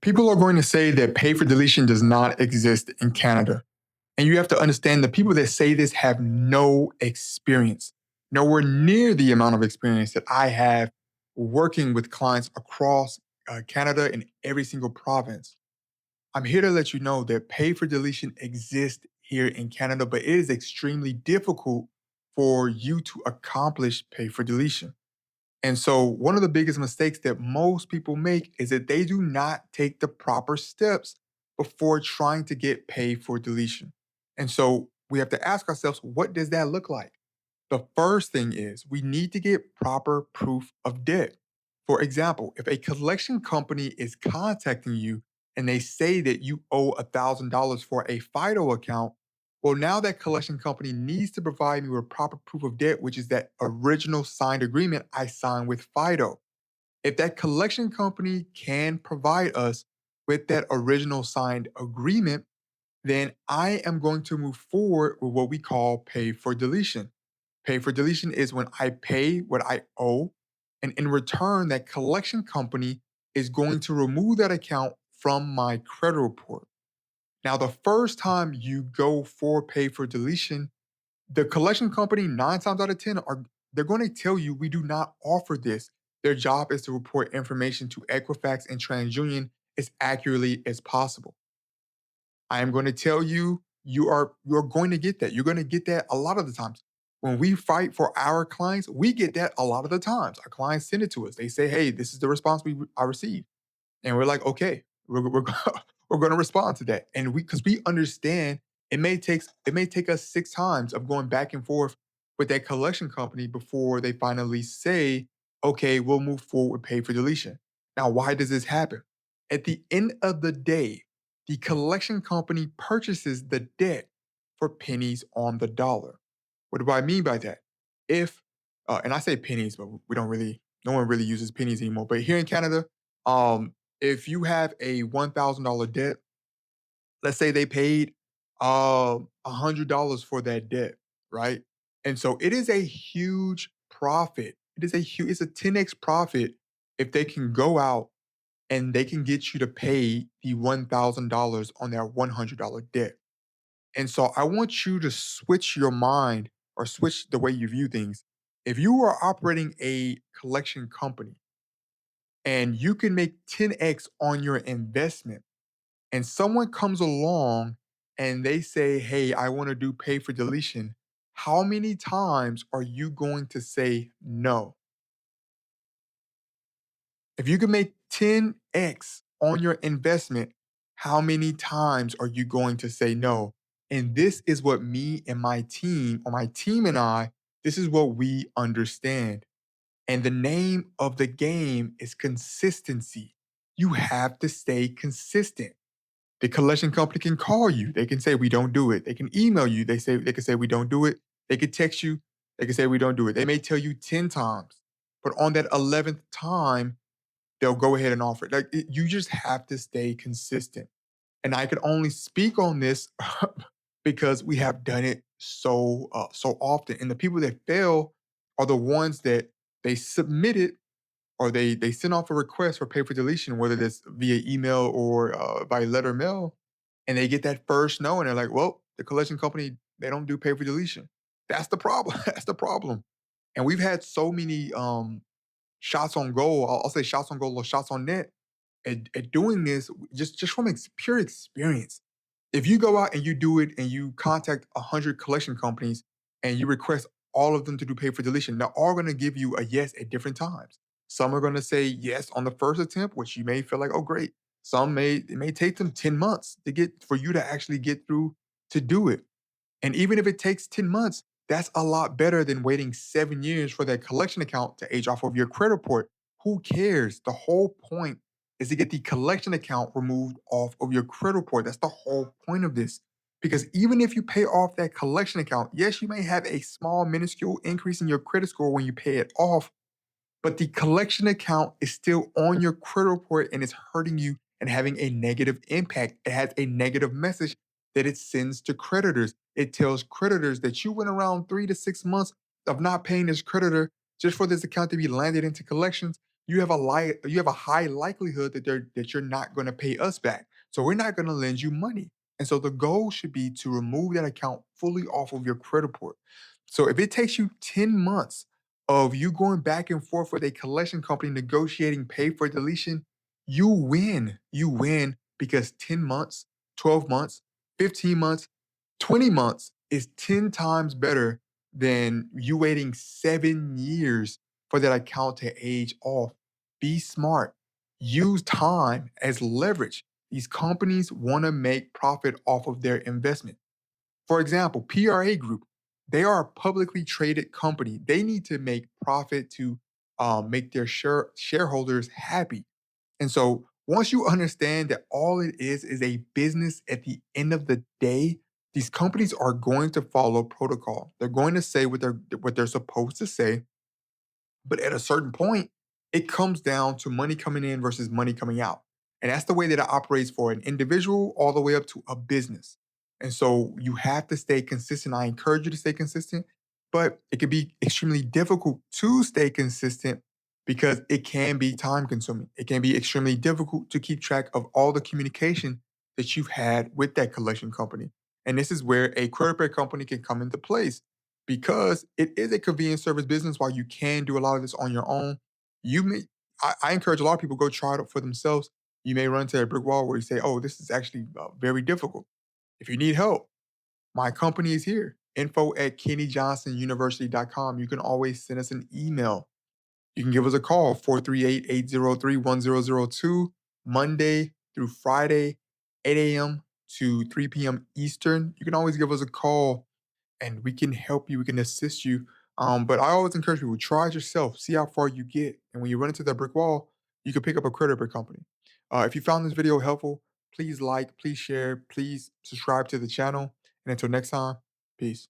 People are going to say that pay for deletion does not exist in Canada. And you have to understand the people that say this have no experience, nowhere near the amount of experience that I have working with clients across Canada in every single province. I'm here to let you know that pay for deletion exists here in Canada, but it is extremely difficult for you to accomplish pay for deletion. And so, one of the biggest mistakes that most people make is that they do not take the proper steps before trying to get paid for deletion. And so, we have to ask ourselves, what does that look like? The first thing is we need to get proper proof of debt. For example, if a collection company is contacting you and they say that you owe $1,000 for a FIDO account, well, now that collection company needs to provide me with proper proof of debt, which is that original signed agreement I signed with FIDO. If that collection company can provide us with that original signed agreement, then I am going to move forward with what we call pay for deletion. Pay for deletion is when I pay what I owe, and in return, that collection company is going to remove that account from my credit report. Now, the first time you go for pay for deletion, the collection company, 9 times out of 10, they're going to tell you we do not offer this. Their job is to report information to Equifax and TransUnion as accurately as possible. I am going to tell you, you're going to get that. You're going to get that a lot of the times. When we fight for our clients, we get that a lot of the times. Our clients send it to us. They say, "Hey, this is the response I received," and we're like, "Okay, we're we're going to respond to that." And because we understand it may take us 6 times of going back and forth with that collection company before they finally say, "Okay, we'll move forward with pay for deletion." Now, why does this happen? At the end of the day, the collection company purchases the debt for pennies on the dollar. What do I mean by that? If and I say pennies, but we don't really, no one really uses pennies anymore. But here in Canada, if you have a $1,000 debt, let's say they paid $100 for that debt, right? And so it is a huge profit. It's a 10x profit if they can go out and they can get you to pay the $1,000 on their $100 debt. And so I want you to switch your mind or switch the way you view things. If you are operating a collection company and you can make 10x on your investment, and someone comes along and they say, "Hey, I want to do pay for deletion," how many times are you going to say no? If you can make 10x on your investment, how many times are you going to say no? And this is what me and my team, or my team and I, this is what we understand. And the name of the game is consistency. You have to stay consistent. The collection company can call you. They can say we don't do it. They can email you. They can say we don't do it. They could text you. They can say we don't do it. They may tell you 10 times. But on that 11th time, they'll go ahead and offer it. You just have to stay consistent. And I could only speak on this because we have done it so often. And the people that fail are the ones that they submitted or they send off a request for pay for deletion, whether that's via email or by letter mail, and they get that first no, and they're like, "Well, the collection company they don't do pay for deletion." That's the problem. That's the problem. And we've had so many shots on goal. I'll say shots on goal or shots on net at doing this just from pure experience. If you go out and you do it and you contact 100 collection companies and you request all of them to do pay for deletion, they're all going to give you a yes at different times. Some are going to say yes on the first attempt, which you may feel like, oh, great. It may take them 10 months to get for you to actually get through to do it. And even if it takes 10 months, that's a lot better than waiting 7 years for that collection account to age off of your credit report. Who cares? The whole point is to get the collection account removed off of your credit report. That's the whole point of this. Because even if you pay off that collection account, yes, you may have a small, minuscule increase in your credit score when you pay it off, but the collection account is still on your credit report and it's hurting you and having a negative impact. It has a negative message that it sends to creditors. It tells creditors that you went around 3 to 6 months of not paying this creditor just for this account to be landed into collections. you have a high likelihood that you're not going to pay us back. So we're not going to lend you money. And so the goal should be to remove that account fully off of your credit report. So if it takes you 10 months of you going back and forth with a collection company negotiating pay for deletion, you win. You win because 10 months, 12 months, 15 months, 20 months is 10 times better than you waiting 7 years for that account to age off. Be smart. Use time as leverage. These companies want to make profit off of their investment. For example, PRA Group, they are a publicly traded company. They need to make profit to make their shareholders happy. And so once you understand that all it is a business at the end of the day, these companies are going to follow protocol. They're going to say what they're supposed to say, but at a certain point, it comes down to money coming in versus money coming out. And that's the way that it operates for an individual all the way up to a business. And so you have to stay consistent. I encourage you to stay consistent, but it can be extremely difficult to stay consistent because it can be time consuming. It can be extremely difficult to keep track of all the communication that you've had with that collection company. And this is where a credit repair company can come into place because it is a convenience service business. While you can do a lot of this on your own, you may I encourage a lot of people go try it out for themselves. You may run into a brick wall where you say, "Oh, this is actually very difficult." If you need help, my company is here. Info at kennyjohnsonuniversity.com. You can always send us an email. You can give us a call, 438-803-1002, Monday through Friday, 8 a.m. to 3 p.m. Eastern. You can always give us a call and we can help you, we can assist you. But I always encourage people, try it yourself, see how far you get. And when you run into that brick wall, you can pick up a credit repair company. If you found this video helpful, please like, please share, please subscribe to the channel. And until next time, peace.